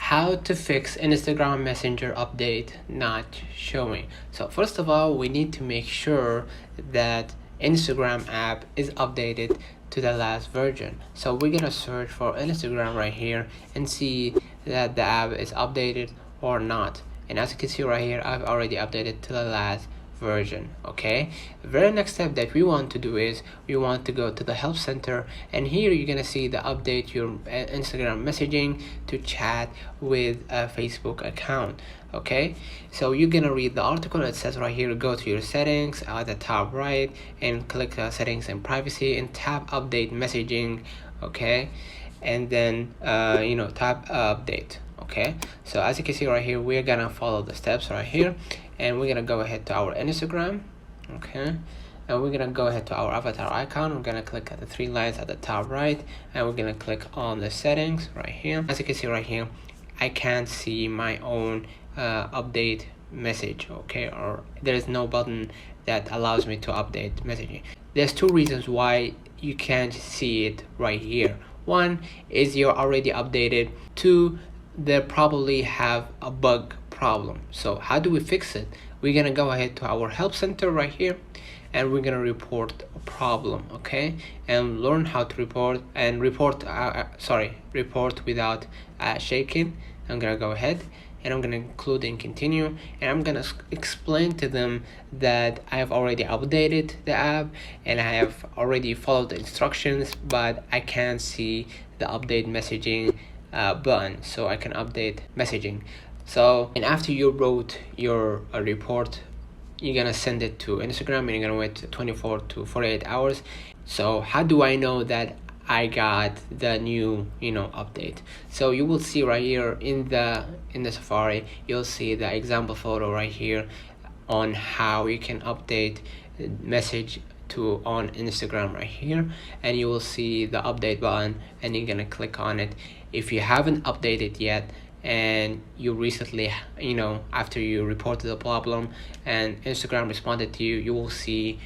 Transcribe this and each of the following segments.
how to fix Instagram Messenger update not showing. So first of all, we need to make sure that Instagram app is updated to the last version. So we're gonna search for Instagram right here and see that the app is updated or not. And as you can see right here, I've already updated to the last version. Okay, the very next step that we want to do is we want to go to the help center, and here you're gonna see the update your Instagram messaging to chat with a Facebook account. Okay, so you're gonna read the article. It says right here, go to your settings at the top right and click settings and privacy and tap update messaging. Okay, and then tap update. Okay, so as you can see right here, we're gonna follow the steps right here, and we're gonna go ahead to our Instagram. Okay, and we're gonna go ahead to our avatar icon. We're gonna click at the three lines at the top right, and we're gonna click on the settings right here. As you can see right here, I can't see my own update message. Okay, or there is no button that allows me to update messaging. There's two reasons why you can't see it right here. One is you're already updated. Two, they probably have a bug problem. So how do we fix it? We're gonna go ahead to our help center right here, and we're gonna report a problem. Okay, and learn how to report and report without shaking. I'm gonna go ahead and I'm gonna include and continue, and I'm gonna explain to them that I have already updated the app and I have already followed the instructions, but I can't see the update messaging button, so I can update messaging. So, and after you wrote your report, you're gonna send it to Instagram, and you're gonna wait 24 to 48 hours. So how do I know that I got the new update? So you will see right here in the Safari, you'll see the example photo right here on how you can update message to on Instagram right here, and you will see the update button, and you're gonna click on it. If you haven't updated yet and you recently after you reported the problem and Instagram responded to you, you will see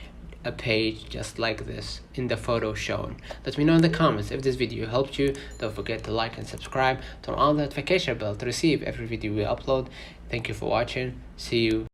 a page just like this in the photo shown. Let me know in the comments if this video helped you. Don't forget to like and subscribe, turn on the notification bell to receive every video we upload. Thank you for watching. See you.